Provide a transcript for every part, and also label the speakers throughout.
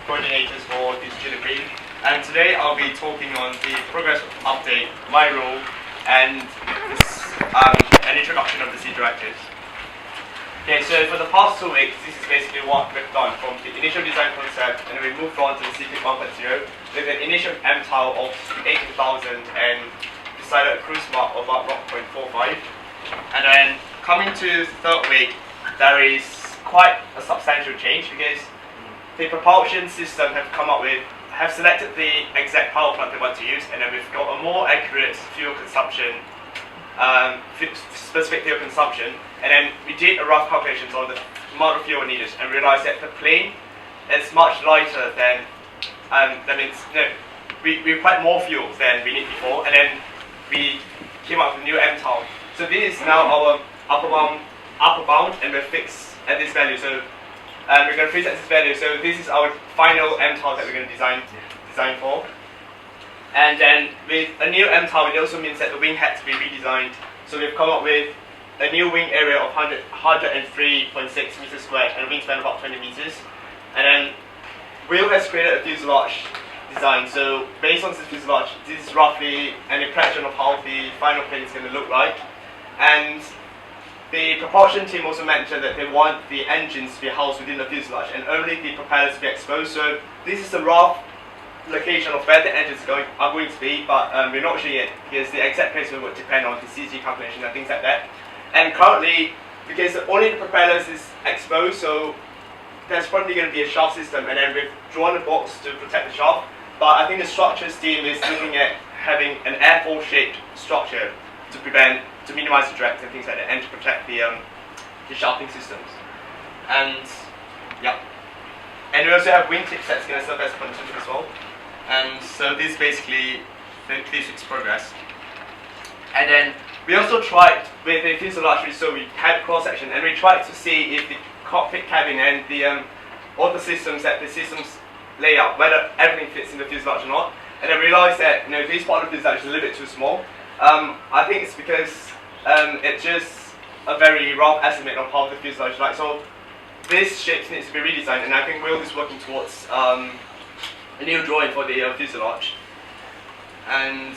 Speaker 1: coordinators for this delivery. And today I'll be talking on the progress update, my role, and an introduction of the C directives. Okay, so for the past 2 weeks, this is basically what we've done from the initial design concept, and we moved on to the CP 1.0 with an initial M tile of 18,000 and decided a cruise mark of about 0.45. And then coming to the third week, there is quite a substantial change because the propulsion system have selected the exact power plant they want to use, and then we've got a more accurate fuel consumption, specific fuel consumption, and then we did a rough calculations on the amount of fuel needed and realized that the plane is much lighter than, that means, we required more fuel than we need before, and then we came up with a new M tile. So this is now our upper bound, and we're fixed at this value. So we're going to freeze at this value. So this is our final M tile that we're going to design for. And then with a new M tile, it also means that the wing had to be redesigned. So we've come up with a new wing area of 103.6 meters squared and a wingspan of about 20 meters. And then Will has created a fuselage design. So based on this fuselage, this is roughly an impression of how the final plane is going to look like. And the propulsion team also mentioned that they want the engines to be housed within the fuselage and only the propellers to be exposed. So this is a rough location of where the engines are going to be, but we're not sure yet because the exact placement would depend on the CG calculation and things like that. And currently, because only the propellers is exposed, so there's probably going to be a shaft system, and then we've drawn a box to protect the shaft. But I think the structures team is looking at having an airfoil shaped structure to minimize the drag and things like that, and to protect the shafting systems. And yeah, and we also have wingtips that's going to serve as content as well. And so this is basically this week's progress. And then we also tried with the fuselage, so we had cross section, and we tried to see if the cockpit cabin and the all the systems layout, whether everything fits in the fuselage or not. And I realized that this part of the fuselage is a little bit too small. I think it's because it's just a very rough estimate of how the fuselage is like. So this shape needs to be redesigned, and I think Will is working towards a new drawing for the fuselage. And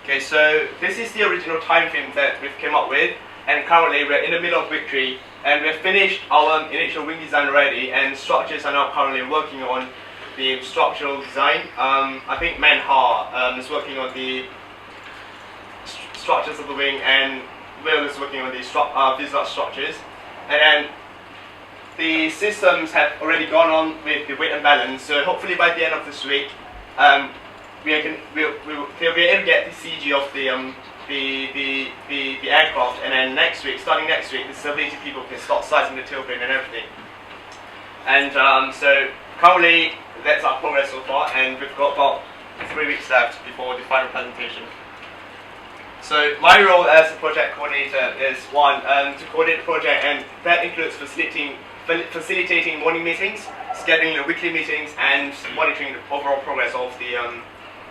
Speaker 1: okay, so this is the original time frame that we've come up with, and currently we're in the middle of week 3, and we've finished our initial wing design already, and structures are now currently working on the structural design. I think Manhar is working on the structures of the wing, and Will is working on the fuselage structures. And then the systems have already gone on with the weight and balance, so hopefully by the end of this week we'll be able to get the CG of the aircraft, and then starting next week, the stability people can start sizing the tailplane and everything. And so currently that's our progress so far, and we've got about 3 weeks left before the final presentation. So my role as a project coordinator is one, to coordinate the project, and that includes facilitating morning meetings, scheduling the weekly meetings, and monitoring the overall progress of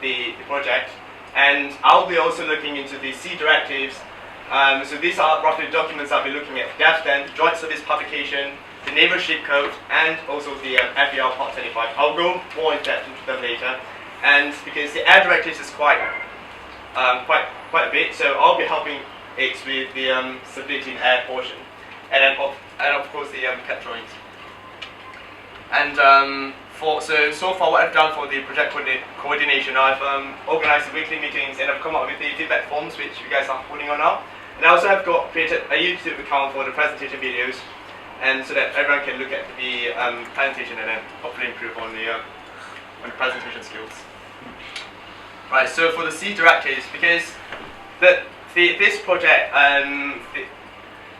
Speaker 1: the project. And I'll be also looking into the C directives. So these are roughly the documents I'll be looking at: the Joint Service Publication, the Naval Ship Code, and also the FER Part 25. I'll go more in depth into them later. And because the air directives is quite a bit, so I'll be helping it with the stability and air portion, and then of course the CAT drawings. And so far what I've done for the project coordination, I've organized the weekly meetings, and I've come up with the feedback forms which you guys are holding on now. And I also have created a YouTube account for the presentation videos, and so that everyone can look at the presentation and then hopefully improve on the presentation skills. Right, so for the C directives, because this project,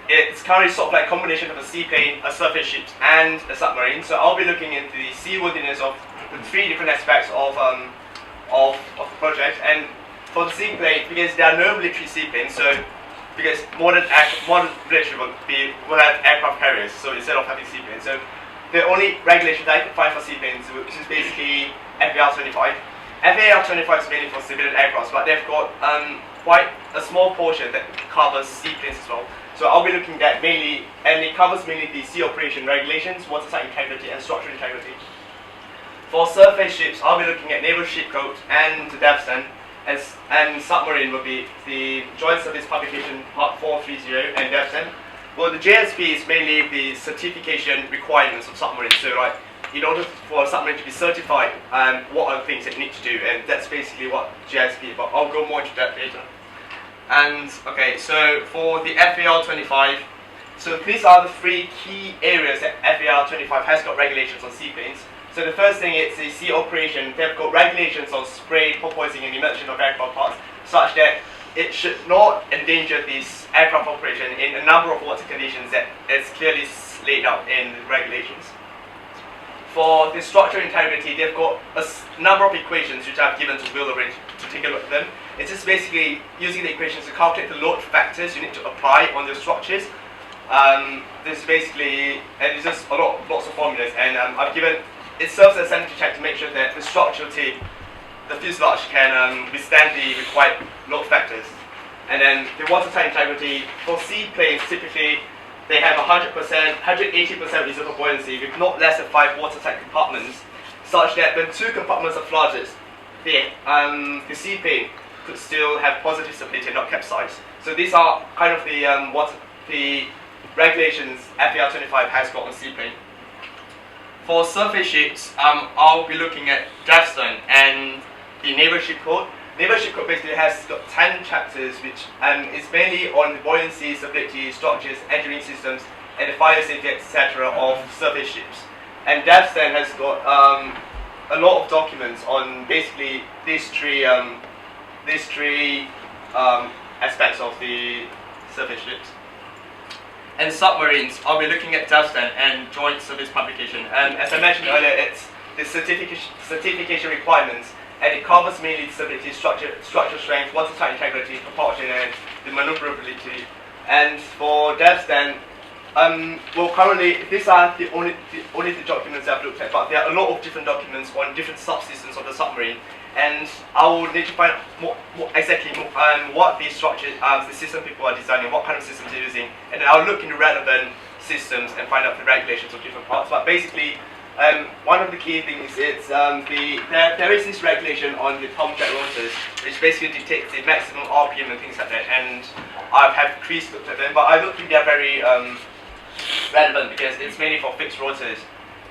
Speaker 1: it's currently sort of like a combination of a seaplane, a surface ship, and a submarine. So I'll be looking into the seaworthiness of the 3 different aspects of the project. And for the seaplane, because there are no military seaplanes, so because modern military will have aircraft carriers, so instead of having seaplanes, so the only regulations I can find for seaplanes, which is basically FAR 25. FAR 25 is mainly for civilian aircraft, but they've got quite a small portion that covers seaplanes as well. So I'll be looking at mainly, and it covers mainly the sea operation regulations, watertight integrity, and structural integrity. For surface ships, I'll be looking at naval ship code and the DevStan, and submarine will be the Joint Service Publication Part 430 and DevStan. Well, the JSP is mainly the certification requirements of submarines. So, like, in order for a submarine to be certified, what are the things that you need to do, and that's basically what JSP is. But I'll go more into that later. And okay, so for the FAR 25, so these are the three key areas that FAR 25 has got regulations on seaplanes. So the first thing is the sea operation. They've got regulations on spray, porpoising, and immersion of aircraft parts, such that it should not endanger this aircraft operation in a number of water conditions that is clearly laid out in the regulations. For the structural integrity, they've got a number of equations which I've given to Will already to take a look at them. It's just basically using the equations to calculate the load factors you need to apply on the structures. This is basically, and it's just lots of formulas, and I've given, it serves as a sanity check to make sure that the structural tape, the fuselage, can withstand the required load factors. And then the watertight integrity, for seaplanes typically they have 100%, 180% reservoir buoyancy with not less than 5 watertight compartments, such that when 2 compartments are flooded, the seaplane could still have positive stability and not capsize. So these are kind of the what the regulations FAR 25 has got on seaplane. For surface ships, I'll be looking at DevStan and the Naval Ship Code. Naval Ship Code basically has got 10 chapters, which is mainly on the buoyancy, stability, structures, engineering systems, and the fire safety, etc. of surface ships. And DevStan has got a lot of documents on basically these three aspects of the surface ships. And submarines, I'll be looking at DevStan and Joint Service Publication. And as I mentioned earlier, it's the certification requirements, and it covers mainly the stability, structural strength, watertight integrity, propulsion, and the maneuverability. And for DevStan, well, currently these are only the documents I've looked at, but there are a lot of different documents on different subsystems of the submarine. And I will need to find out exactly what these structures, the system people are designing, what kind of systems they're using, and then I'll look into relevant systems and find out the regulations of different parts. But basically, one of the key things is there is this regulation on the pump jet rotors, which basically dictates the maximum RPM and things like that. And I've had Chris looked at them, but I don't think they're very relevant because it's mainly for fixed rotors.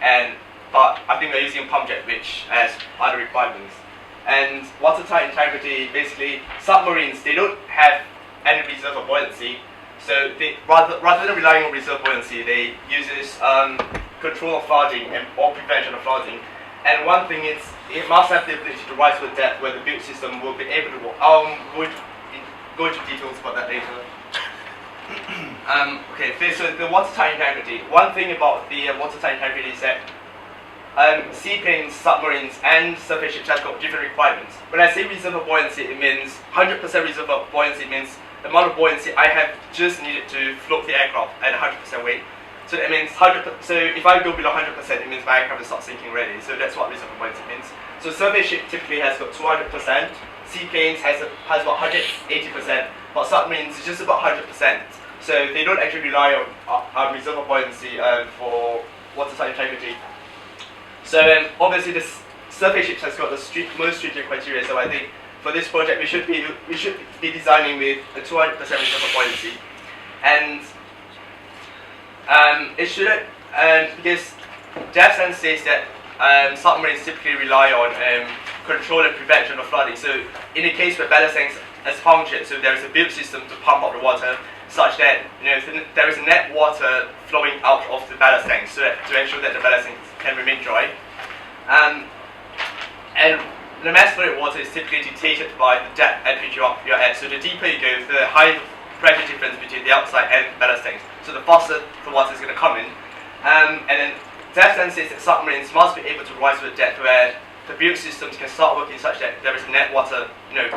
Speaker 1: But I think they're using pump jet, which has other requirements. And watertight integrity, basically submarines, they don't have any reserve of buoyancy, so they, rather than relying on reserve buoyancy, they use control of flooding or prevention of flooding. And one thing is, it must have the ability to rise with depth, where the build system will be able to go into details about that later. Okay, so the watertight integrity. One thing about the watertight integrity is that seaplanes, submarines, and surface ships have got different requirements. When I say reservoir buoyancy, it means 100% reservoir buoyancy. Means the amount of buoyancy I have just needed to float the aircraft at 100% weight. So that means 100%. So if I go below 100%, it means my aircraft will start sinking already. So that's what reservoir buoyancy means. So surface ship typically has got 200%. Seaplanes has about 180%, but submarines is just about 100%. So they don't actually rely on reservoir buoyancy for watertight integrity. So obviously the surface ships has got the most stringent criteria. So I think for this project we should be designing with a 200% reservoir buoyancy, and it shouldn't because DevStan says that submarines typically rely on control and prevention of flooding. So in the case where ballast tanks is punctured, so there is a built system to pump up the water, such that there is net water flowing out of the ballast tanks, so that, to ensure that the ballast tanks can remain dry. And the mass flow of water is typically dictated by the depth at which you're at. So the deeper you go, the higher the pressure difference between the outside and the ballast tanks. So the faster the water is going to come in. And then DevStan says that submarines must be able to rise with depth, where the build systems can start working such that there is net water,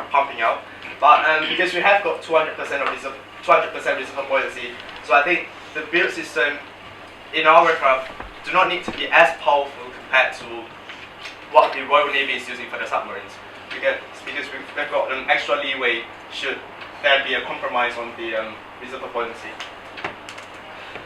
Speaker 1: pumping out. But because we have got 200% reservoir buoyancy, so I think the build system in our aircraft do not need to be as powerful compared to what the Royal Navy is using for the submarines, because we've got an extra leeway should there be a compromise on the reservoir buoyancy.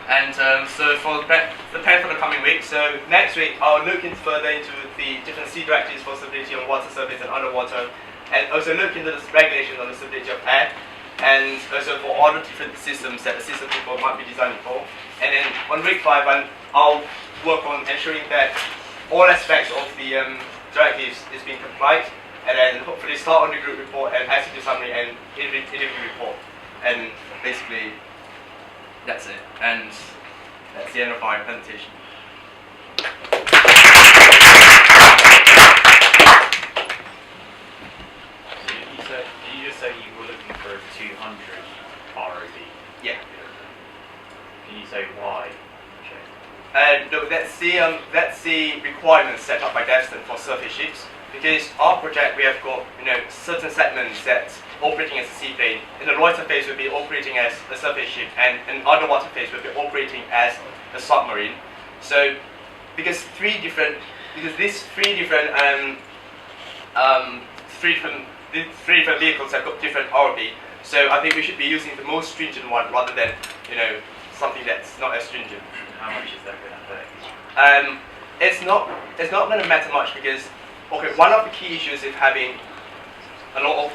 Speaker 1: And so for the plan for the coming week, so next week I'll look further into the different sea directives for stability on water surface and underwater, and also look into the regulations on the stability of air, and also for all the different systems that the system people might be designing for. And then on week 5, I'll work on ensuring that all aspects of the directives is being complied, and then hopefully start on the group report and activity summary and interview report. And basically, that's it. And that's the end of my presentation.
Speaker 2: Did you just say you were looking for a 200 ROV?
Speaker 1: Yeah.
Speaker 2: Can you say why?
Speaker 1: No, that's the requirements set up by Devston for surface ships. Because our project, we have got certain segments that operating as a seaplane. In the loiter phase, will be operating as a surface ship, and in underwater phase, will be operating as a submarine. So, because these three different vehicles have got different ROV. So I think we should be using the most stringent one rather than something that's not as stringent.
Speaker 2: How much is that going to affect?
Speaker 1: It's not going to matter much because one of the key issues of having a lot of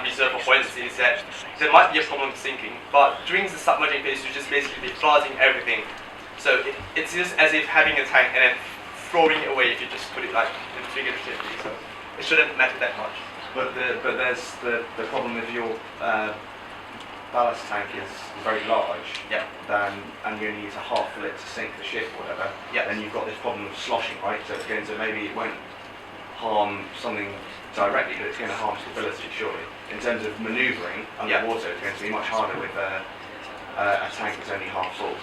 Speaker 1: reserve of buoyancy is that there might be a problem with sinking, but during the submerging phase you just basically be flooding everything. So it's just as if having a tank and then throwing it away if you just put it like figuratively. So it shouldn't matter that much.
Speaker 3: But there's the problem if your ballast tank is very large, and you only use a half fill it to sink the ship or whatever, then you've got this problem of sloshing, right? So it's going to, maybe it won't harm something directly, but it's going to harm stability, surely. In terms of manoeuvring underwater, it's going to be much harder with a tank that's only half full.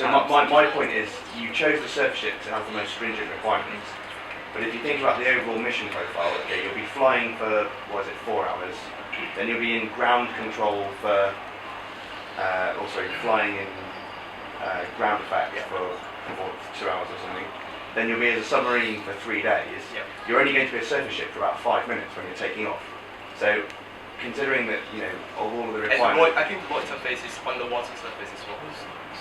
Speaker 3: So my point is, you chose the surface ship to have the most stringent requirements, but if you think about the overall mission profile, you'll be flying for, 4 hours, then you'll be in ground control for, flying in ground effect for 2 hours or something. Then you'll be as a submarine for 3 days. You're only going to be a surface ship for about 5 minutes when you're taking off. So, considering that, of all of the requirements...
Speaker 1: I think the loiter phase is on the water surface as well.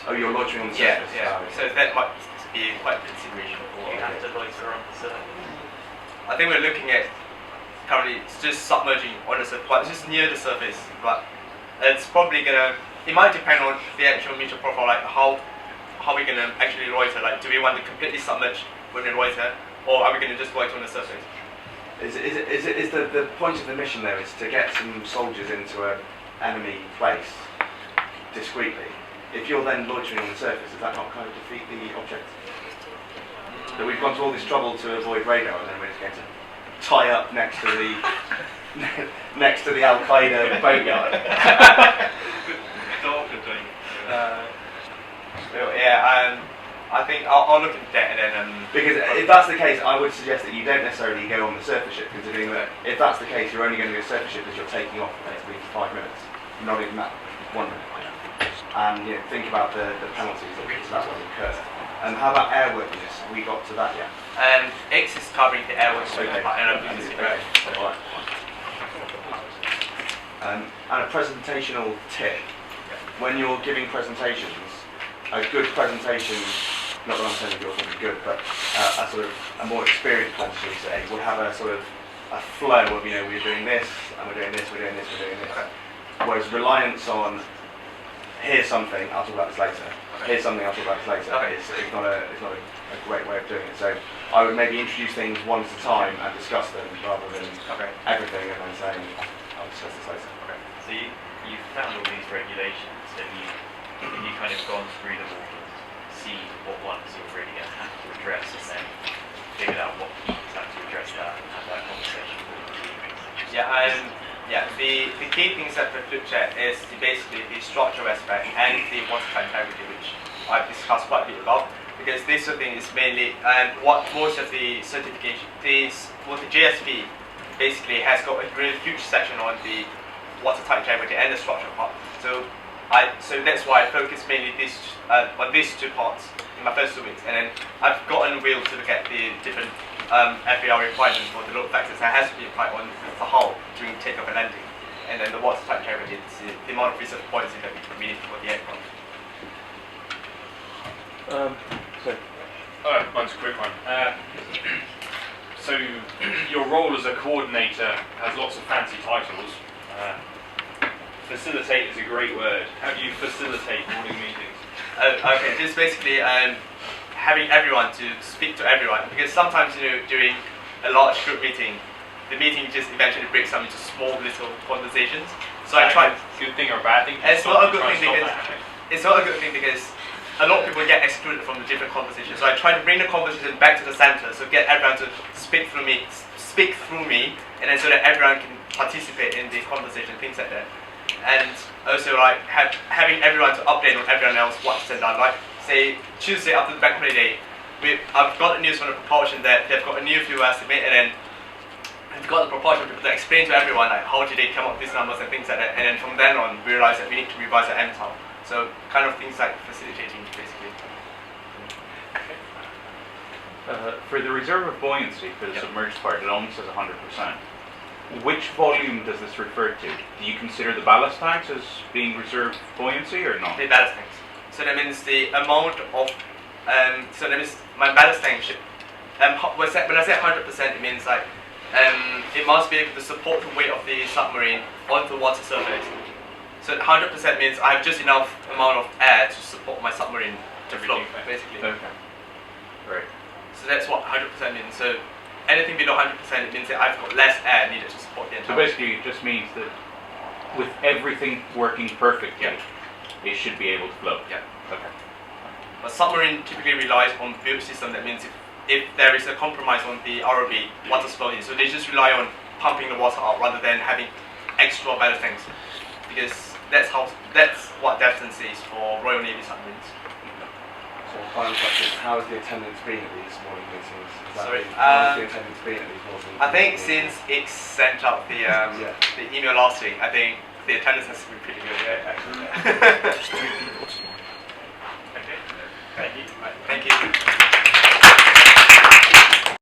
Speaker 3: Oh, you're loitering on the surface?
Speaker 1: Yeah. So that might be quite a consideration.
Speaker 2: You have to loiter on the surface.
Speaker 1: I think we're looking at currently it's just submerging on the surface, it's just near the surface, but it's probably gonna. It might depend on the actual mission profile, like how we're gonna actually loiter. Like, do we want to completely submerge when we loiter, or are we gonna just loiter on the surface?
Speaker 3: Is the point of the mission there is to get some soldiers into an enemy place discreetly? If you're then loitering on the surface, does that not kind of defeat the object? That we've gone to all this trouble to avoid radar, and then we're just going to tie up next to the Al Qaeda boatyard.
Speaker 1: I think I'll look into that and then.
Speaker 3: Because if that's the case, I would suggest that you don't necessarily go on the surface ship, considering that if that's the case, you're only going to be a surface ship as you're taking off basically for 5 minutes, not even that, 1 minute. And think about the penalties that will incur. And how about airworthiness? Have we got to that yet?
Speaker 1: X is covering the airworthiness part, and I'm using it.
Speaker 3: And a presentational tip. When you're giving presentations, a good presentation, not that I'm saying that yours will be good, but a sort of a more experienced one, should we say, would have a sort of a flow of, we're doing this, and we're doing this, we're doing this, we're doing this. Whereas reliance on, here's something, I'll talk about this later. Here's something, I'll talk about this later. It's not a great way of doing it. So I would maybe introduce things one at a time and discuss them rather than everything and then saying, I'll discuss this later.
Speaker 2: So you've found all these regulations, have you kind of gone through them all and see what ones you're really going to have to address, and then figured out what ones have to address that and have that conversation with you?
Speaker 1: The key things that we've looked at is basically the structural aspect and the watertight integrity, which I've discussed quite a bit about, because this sort of thing is mainly what most of the certification, the JSP basically has got a really huge section on the watertight integrity and the structural part. So that's why I focus mainly on these 2 parts in my first 2 weeks, and then I've gotten real to look at the different FAR requirements for the load factors that has to be applied on the hull during takeoff and landing, and then the watertight integrity, the amount of reserve buoyancy that we need for the aircraft.
Speaker 4: Mine's a quick one. So your role as a coordinator has lots of fancy titles. Facilitate is a great word. How do you facilitate morning meetings?
Speaker 1: Okay, just basically having everyone to speak to everyone, because sometimes during a large group meeting, the meeting just eventually breaks down into small little conversations. So I try.
Speaker 4: Good thing or a bad thing?
Speaker 1: It's not a good thing because a lot of people get excluded from the different conversations. So I try to bring the conversation back to the center, so get everyone to speak through me, and then so that everyone can participate in the conversation, things like that. And also like having everyone to update on everyone else what's been done. Like say Tuesday after the bank holiday, I've got the news from the propulsion that they've got a new fuel estimate, and then I've got the propulsion people to explain to everyone like how did they come up with these numbers and things like that. And then from then on, we realized that we need to revise the MTOL. So kind of things like facilitating basically.
Speaker 5: For the reserve of buoyancy for the submerged part, it only says 100%. Which volume does this refer to? Do you consider the ballast tanks as being reserve buoyancy or not?
Speaker 1: The ballast tanks. So that means the amount of, so that means my ballast tank should, when I say 100%, it means like, it must be able to support the weight of the submarine onto the water surface. So 100% means I have just enough amount of air to support my submarine to float, basically.
Speaker 5: Okay. Right.
Speaker 1: So that's what 100% means. So anything below 100%, it means that I've got less air needed to support the entire.
Speaker 5: So basically, it just means that with everything working perfectly, it should be able to float.
Speaker 1: Yeah.
Speaker 5: Okay.
Speaker 1: But submarine typically relies on build system. That means if there is a compromise on the ROB, water's flowing. So they just rely on pumping the water out rather than having extra ballast tanks, because that's what depth is for Royal Navy submarines.
Speaker 3: So final question, how has the attendance been at these morning meetings?
Speaker 1: Sorry,
Speaker 3: how has the attendance been at these morning meetings?
Speaker 1: I think since it sent out the email last week, I think the attendance has been pretty good. Yeah, actually.
Speaker 4: Just 3 people. Okay. Thank you.
Speaker 1: Thank you.